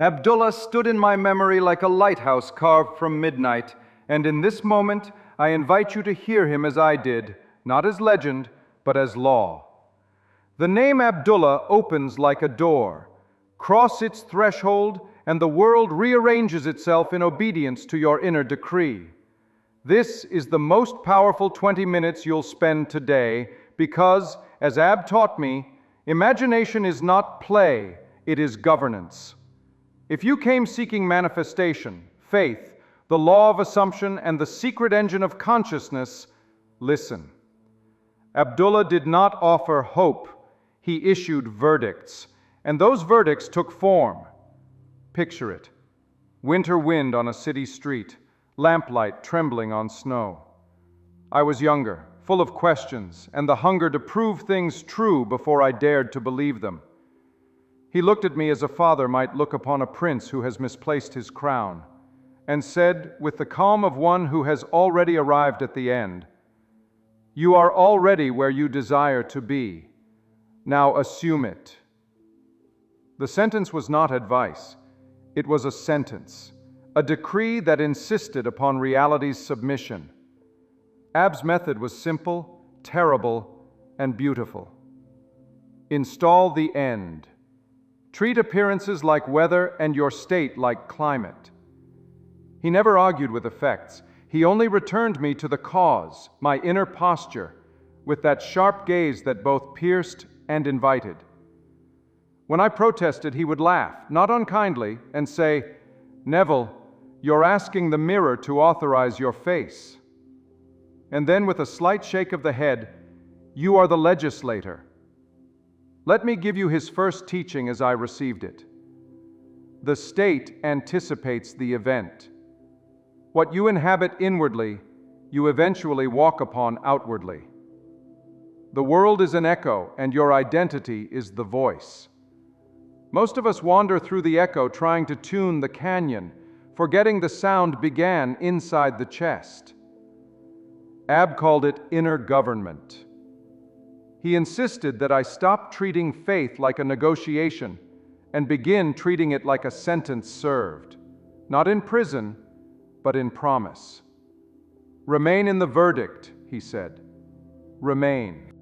Abdullah stood in my memory like a lighthouse carved from midnight, and in this moment I invite you to hear him as I did, not as legend, but as law. The name Abdullah opens like a door. Cross its threshold, and the world rearranges itself in obedience to your inner decree. This is the most powerful 20 minutes you'll spend today because, as Ab taught me, imagination is not play, it is governance. If you came seeking manifestation, faith, the law of assumption, and the secret engine of consciousness, listen. Abdullah did not offer hope, he issued verdicts, and those verdicts took form. Picture it. Winter wind on a city street, lamplight trembling on snow. I was younger, full of questions, and the hunger to prove things true before I dared to believe them. He looked at me as a father might look upon a prince who has misplaced his crown, and said, with the calm of one who has already arrived at the end, "You are already where you desire to be. Now assume it." The sentence was not advice. It was a sentence, a decree that insisted upon reality's submission. Ab's method was simple, terrible, and beautiful. Install the end. Treat appearances like weather and your state like climate. He never argued with effects. He only returned me to the cause, my inner posture, with that sharp gaze that both pierced and invited. When I protested, he would laugh, not unkindly, and say, "Neville, you're asking the mirror to authorize your face." And then, with a slight shake of the head, "You are the legislator." Let me give you his first teaching as I received it. The state anticipates the event. What you inhabit inwardly, you eventually walk upon outwardly. The world is an echo, and your identity is the voice. Most of us wander through the echo trying to tune the canyon, forgetting the sound began inside the chest. Ab called it inner government. He insisted that I stop treating faith like a negotiation and begin treating it like a sentence served, not in prison, but in promise. Remain in the verdict, he said. Remain.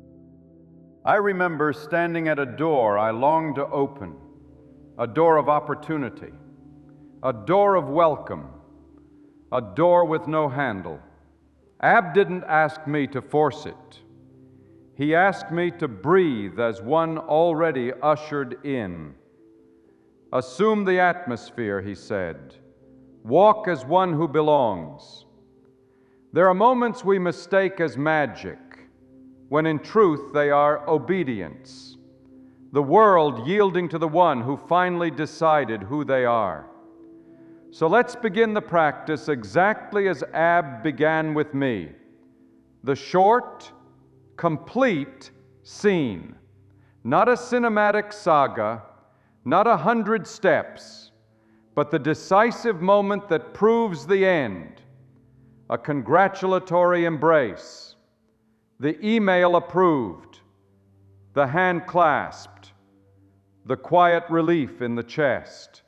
I remember standing at a door I longed to open, a door of opportunity, a door of welcome, a door with no handle. Ab didn't ask me to force it. He asked me to breathe as one already ushered in. Assume the atmosphere, he said. Walk as one who belongs. There are moments we mistake as magic, when in truth they are obedience. The world yielding to the one who finally decided who they are. So let's begin the practice exactly as Ab began with me. The short, complete scene. Not a cinematic saga, not 100 steps, but the decisive moment that proves the end. A congratulatory embrace. The email approved. The hand clasped. The quiet relief in the chest.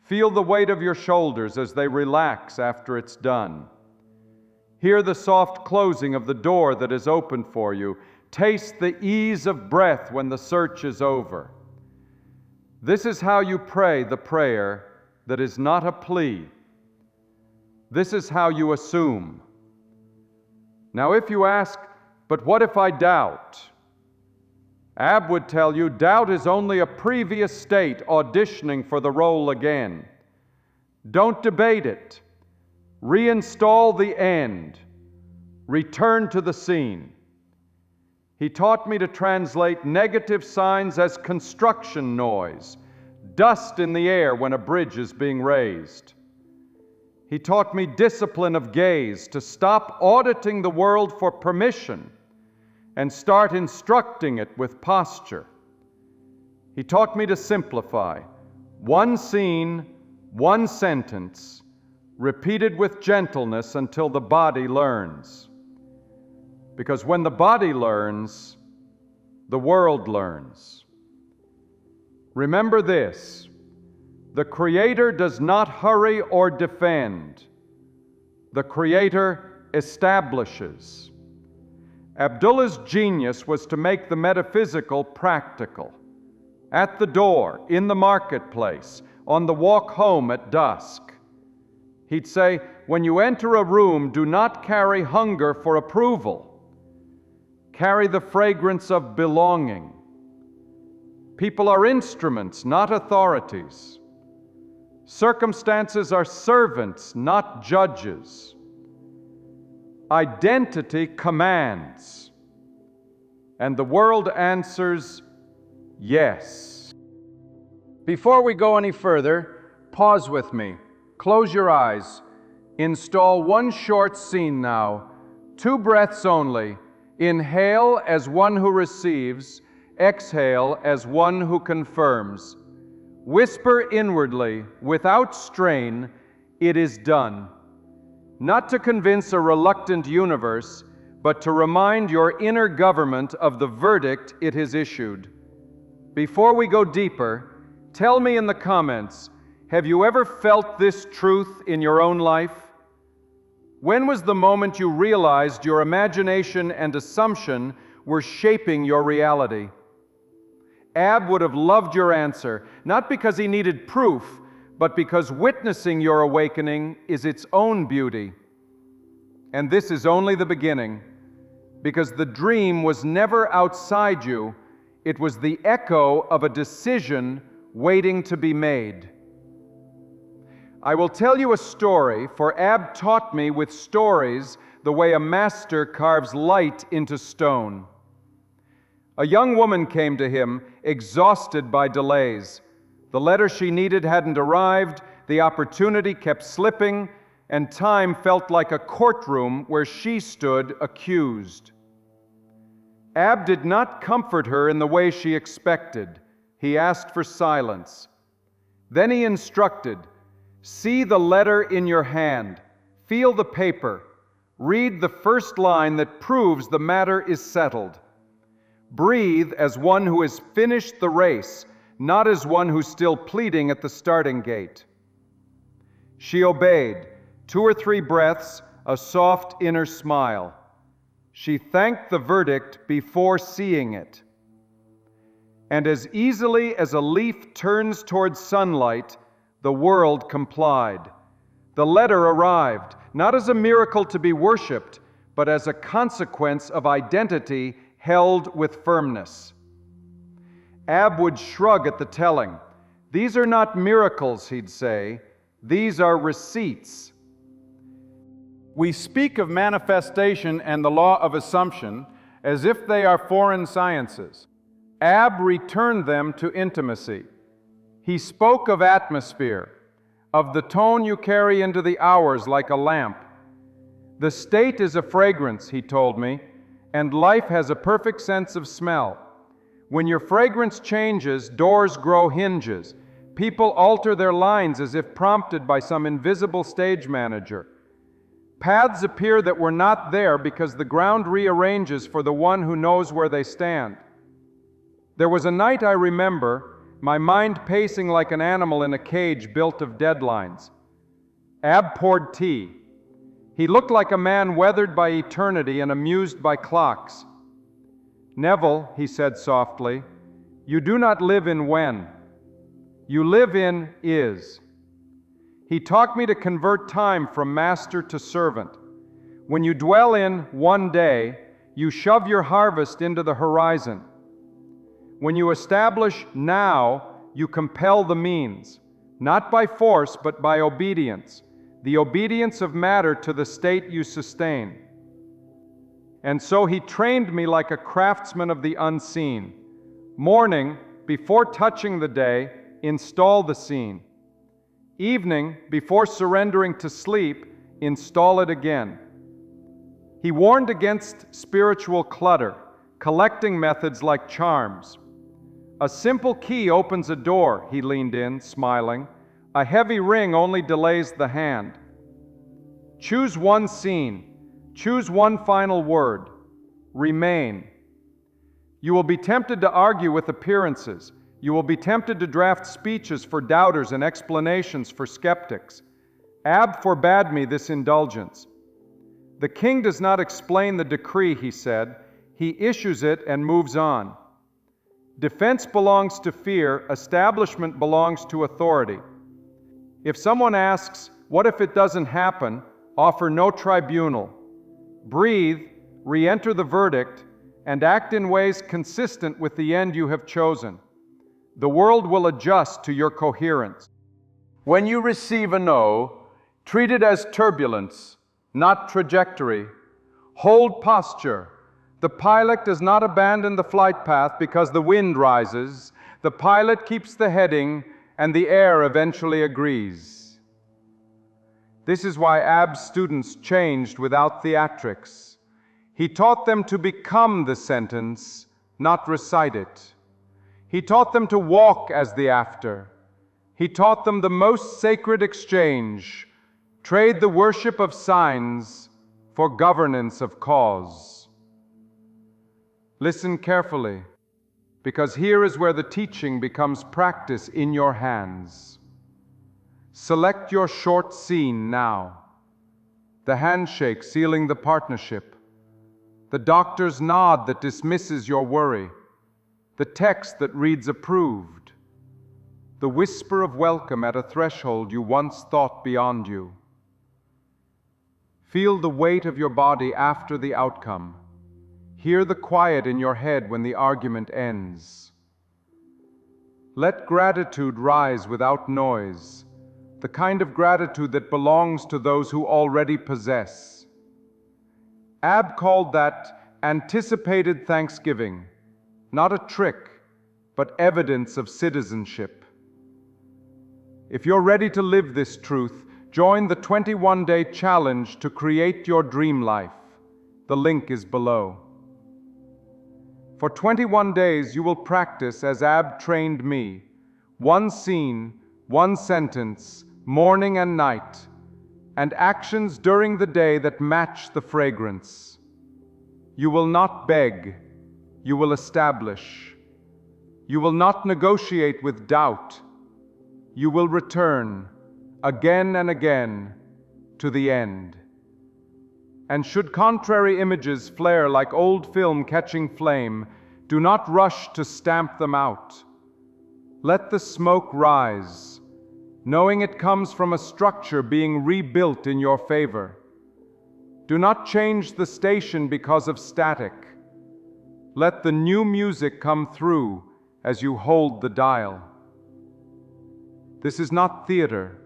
Feel the weight of your shoulders as they relax after it's done. Hear the soft closing of the door that is open for you. Taste the ease of breath when the search is over. This is how you pray the prayer that is not a plea. This is how you assume. Now, if you ask, but what if I doubt? Ab would tell you, doubt is only a previous state auditioning for the role again. Don't debate it. Reinstall the end. Return to the scene. He taught me to translate negative signs as construction noise, dust in the air when a bridge is being raised. He taught me discipline of gaze, to stop auditing the world for permission and start instructing it with posture. He taught me to simplify. One scene, one sentence, repeated with gentleness until the body learns. Because when the body learns, the world learns. Remember this: The Creator does not hurry or defend. The Creator establishes. Abdullah's genius was to make the metaphysical practical. At the door, in the marketplace, on the walk home at dusk. He'd say, when you enter a room, do not carry hunger for approval. Carry the fragrance of belonging. People are instruments, not authorities. Circumstances are servants, not judges. Identity commands. And the world answers, yes. Before we go any further, pause with me. Close your eyes. Install one short scene now. 2 breaths only. Inhale as one who receives. Exhale as one who confirms. Whisper inwardly, without strain, it is done. Not to convince a reluctant universe, but to remind your inner government of the verdict it has issued. Before we go deeper, tell me in the comments, have you ever felt this truth in your own life? When was the moment you realized your imagination and assumption were shaping your reality? Ab would have loved your answer, not because he needed proof, but because witnessing your awakening is its own beauty. And this is only the beginning, because the dream was never outside you, it was the echo of a decision waiting to be made. I will tell you a story, for Ab taught me with stories the way a master carves light into stone. A young woman came to him, exhausted by delays. The letter she needed hadn't arrived, the opportunity kept slipping, and time felt like a courtroom where she stood accused. Ab did not comfort her in the way she expected. He asked for silence. Then he instructed, see the letter in your hand, feel the paper, read the first line that proves the matter is settled. Breathe as one who has finished the race, not as one who's still pleading at the starting gate. She obeyed. 2 or 3 breaths, a soft inner smile. She thanked the verdict before seeing it. And as easily as a leaf turns towards sunlight, the world complied. The letter arrived, not as a miracle to be worshipped, but as a consequence of identity held with firmness. Ab would shrug at the telling. These are not miracles, he'd say. These are receipts. We speak of manifestation and the law of assumption as if they are foreign sciences. Ab returned them to intimacy. He spoke of atmosphere, of the tone you carry into the hours like a lamp. The state is a fragrance, he told me, and life has a perfect sense of smell. When your fragrance changes, doors grow hinges. People alter their lines as if prompted by some invisible stage manager. Paths appear that were not there because the ground rearranges for the one who knows where they stand. There was a night I remember, my mind pacing like an animal in a cage built of deadlines. Ab poured tea. He looked like a man weathered by eternity and amused by clocks. Neville, he said softly, you do not live in when. You live in is. He taught me to convert time from master to servant. When you dwell in one day, you shove your harvest into the horizon. When you establish now, you compel the means, not by force but by obedience, the obedience of matter to the state you sustain. And so he trained me like a craftsman of the unseen. Morning, before touching the day, install the scene. Evening, before surrendering to sleep, install it again. He warned against spiritual clutter, collecting methods like charms. A simple key opens a door, he leaned in, smiling. A heavy ring only delays the hand. Choose one scene. Choose one final word. Remain. You will be tempted to argue with appearances. You will be tempted to draft speeches for doubters and explanations for skeptics. Ab forbade me this indulgence. The king does not explain the decree, he said. He issues it and moves on. Defense belongs to fear, establishment belongs to authority. If someone asks, "What if it doesn't happen?" offer no tribunal. Breathe, re-enter the verdict, and act in ways consistent with the end you have chosen. The world will adjust to your coherence. When you receive a no, treat it as turbulence, not trajectory. Hold posture. The pilot does not abandon the flight path because the wind rises. The pilot keeps the heading, and the air eventually agrees. This is why Ab's students changed without theatrics. He taught them to become the sentence, not recite it. He taught them to walk as the after. He taught them the most sacred exchange: trade the worship of signs for governance of cause. Listen carefully, because here is where the teaching becomes practice in your hands. Select your short scene now. The handshake sealing the partnership. The doctor's nod that dismisses your worry. The text that reads approved. The whisper of welcome at a threshold you once thought beyond you. Feel the weight of your body after the outcome. Hear the quiet in your head when the argument ends. Let gratitude rise without noise, the kind of gratitude that belongs to those who already possess. Ab called that anticipated thanksgiving, not a trick, but evidence of citizenship. If you're ready to live this truth, join the 21-day challenge to create your dream life. The link is below. For 21 days, you will practice as Ab trained me. One scene, one sentence, morning and night, and actions during the day that match the fragrance. You will not beg, you will establish. You will not negotiate with doubt. You will return, again and again, to the end. And should contrary images flare like old film catching flame, do not rush to stamp them out. Let the smoke rise, knowing it comes from a structure being rebuilt in your favor. Do not change the station because of static. Let the new music come through as you hold the dial. This is not theater,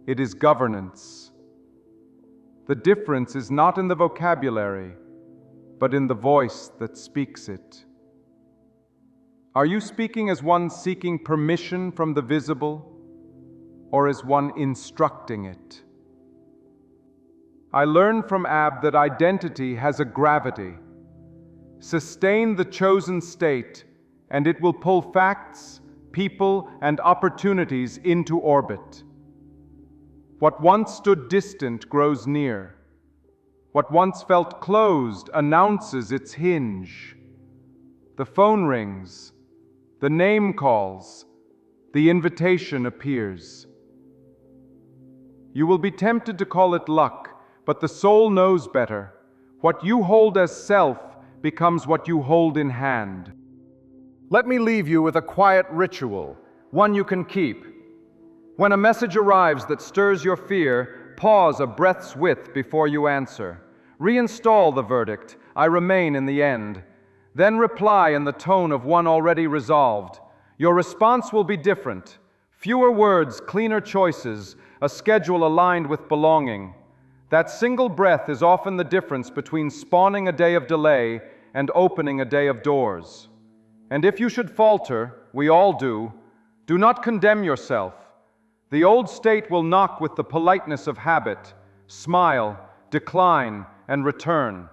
it is governance. The difference is not in the vocabulary, but in the voice that speaks it. Are you speaking as one seeking permission from the visible, or as one instructing it? I learned from Ab that identity has a gravity. Sustain the chosen state, and it will pull facts, people, and opportunities into orbit. What once stood distant grows near. What once felt closed announces its hinge. The phone rings, the name calls, the invitation appears. You will be tempted to call it luck, but the soul knows better. What you hold as self becomes what you hold in hand. Let me leave you with a quiet ritual, one you can keep. When a message arrives that stirs your fear, pause a breath's width before you answer. Reinstall the verdict, "I remain in the end." Then reply in the tone of one already resolved. Your response will be different. Fewer words, cleaner choices, a schedule aligned with belonging. That single breath is often the difference between spawning a day of delay and opening a day of doors. And if you should falter, we all do not condemn yourself. The old state will knock with the politeness of habit, smile, decline, and return.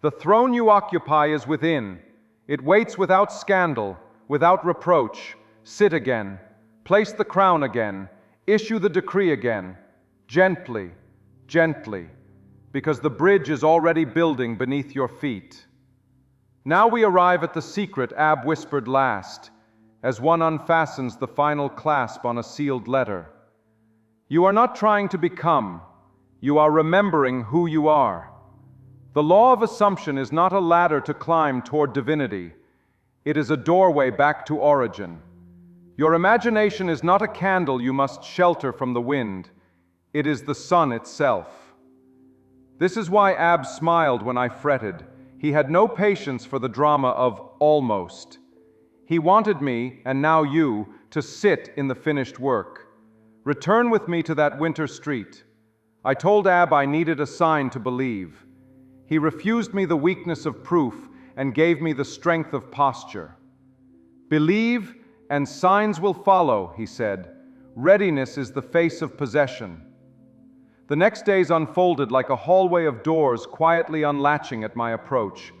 The throne you occupy is within. It waits without scandal, without reproach. Sit again, place the crown again, issue the decree again, gently, gently, because the bridge is already building beneath your feet. Now we arrive at the secret Ab whispered last, as one unfastens the final clasp on a sealed letter. You are not trying to become, you are remembering who you are. The law of assumption is not a ladder to climb toward divinity. It is a doorway back to origin. Your imagination is not a candle you must shelter from the wind. It is the sun itself. This is why Ab smiled when I fretted. He had no patience for the drama of almost. He wanted me, and now you, to sit in the finished work. Return with me to that winter street. I told Ab I needed a sign to believe. He refused me the weakness of proof and gave me the strength of posture. Believe, and signs will follow, he said. Readiness is the face of possession. The next days unfolded like a hallway of doors quietly unlatching at my approach.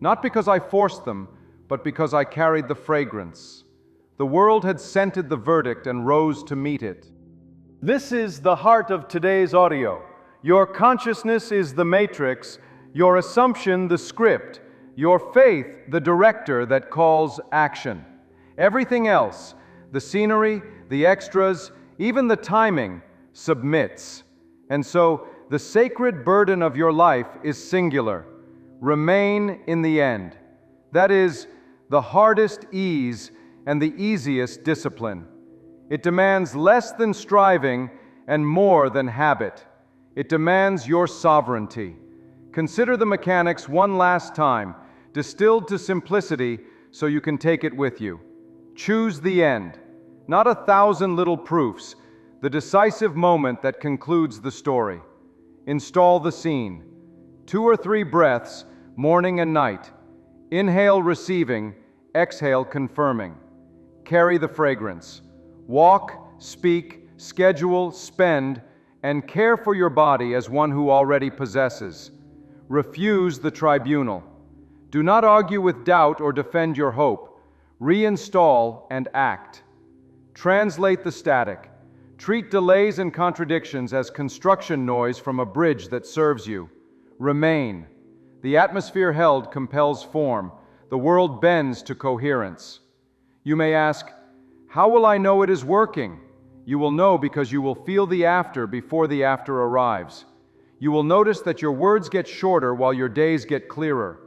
Not because I forced them, but because I carried the fragrance. The world had scented the verdict and rose to meet it. This is the heart of today's audio. Your consciousness is the matrix, your assumption the script, your faith the director that calls action. Everything else, the scenery, the extras, even the timing, submits. And so, the sacred burden of your life is singular. Remain in the end. That is the hardest ease and the easiest discipline. It demands less than striving and more than habit. It demands your sovereignty. Consider the mechanics one last time, distilled to simplicity so you can take it with you. Choose the end, not 1,000 little proofs, the decisive moment that concludes the story. Install the scene. 2 or 3 breaths, morning and night. Inhale receiving, exhale confirming. Carry the fragrance. Walk, speak, schedule, spend, and care for your body as one who already possesses. Refuse the tribunal. Do not argue with doubt or defend your hope. Reinstall and act. Translate the static. Treat delays and contradictions as construction noise from a bridge that serves you. Remain. The atmosphere held compels form. The world bends to coherence. You may ask, how will I know it is working? You will know because you will feel the after before the after arrives. You will notice that your words get shorter while your days get clearer.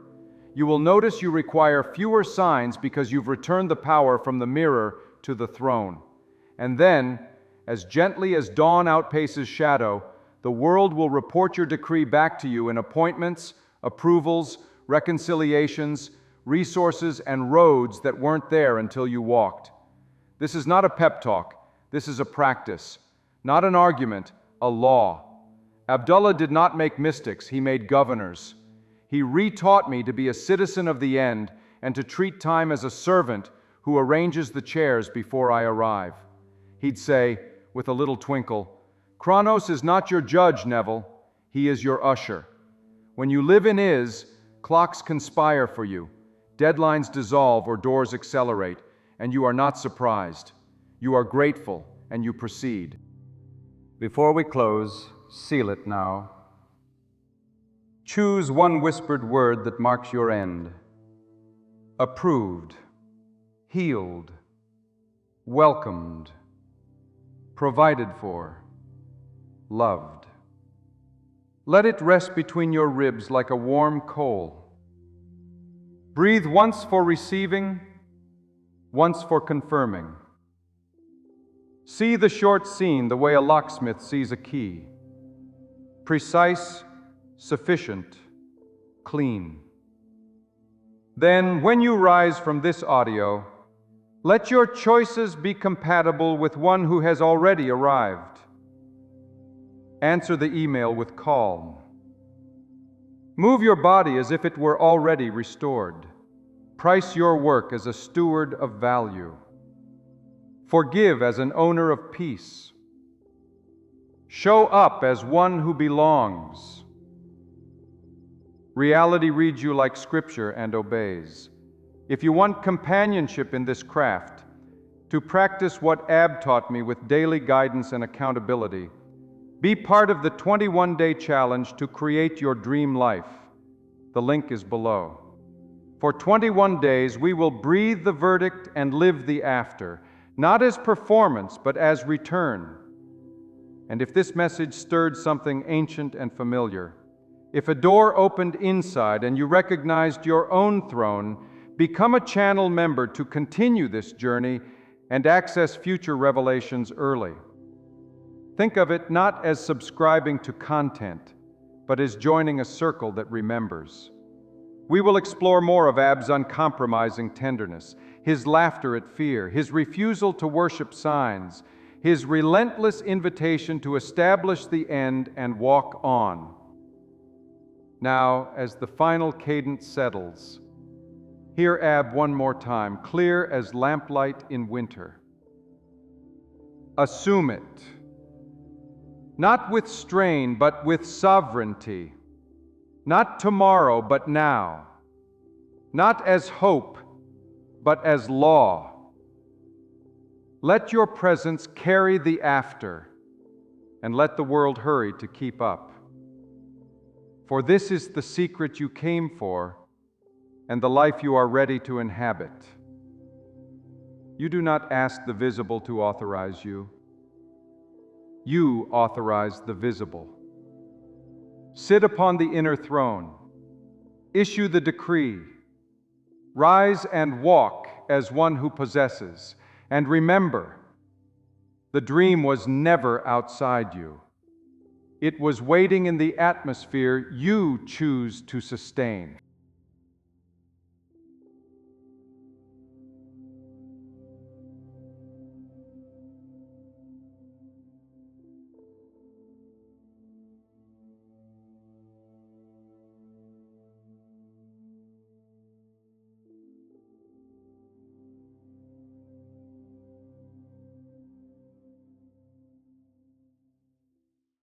You will notice you require fewer signs because you've returned the power from the mirror to the throne. And then, as gently as dawn outpaces shadow, the world will report your decree back to you in appointments, approvals, reconciliations, resources, and roads that weren't there until you walked. This is not a pep talk. This is a practice. Not an argument, a law. Abdullah did not make mystics, he made governors. He retaught me to be a citizen of the end and to treat time as a servant who arranges the chairs before I arrive. He'd say, with a little twinkle, Kronos is not your judge, Neville. He is your usher. When you live in is, clocks conspire for you. Deadlines dissolve or doors accelerate, and you are not surprised. You are grateful, and you proceed. Before we close, seal it now. Choose one whispered word that marks your end. Approved, healed, welcomed, provided for, loved. Let it rest between your ribs like a warm coal. Breathe once for receiving, once for confirming. See the short scene the way a locksmith sees a key. Precise, sufficient, clean. Then, when you rise from this audio, let your choices be compatible with one who has already arrived. Answer the email with calm. Move your body as if it were already restored. Price your work as a steward of value. Forgive as an owner of peace. Show up as one who belongs. Reality reads you like scripture and obeys. If you want companionship in this craft, to practice what Ab taught me with daily guidance and accountability, be part of the 21-day challenge to create your dream life. The link is below. For 21 days we will breathe the verdict and live the after, not as performance, but as return. And if this message stirred something ancient and familiar, if a door opened inside and you recognized your own throne, become a channel member to continue this journey and access future revelations early. Think of it not as subscribing to content, but as joining a circle that remembers. We will explore more of Ab's uncompromising tenderness, his laughter at fear, his refusal to worship signs, his relentless invitation to establish the end and walk on. Now, as the final cadence settles, hear Ab one more time, clear as lamplight in winter. Assume it, not with strain, but with sovereignty. Not tomorrow, but now. Not as hope, but as law. Let your presence carry the after, and let the world hurry to keep up. For this is the secret you came for, and the life you are ready to inhabit. You do not ask the visible to authorize you. You authorize the visible. Sit upon the inner throne. Issue the decree. Rise and walk as one who possesses. And remember, the dream was never outside you. It was waiting in the atmosphere you choose to sustain.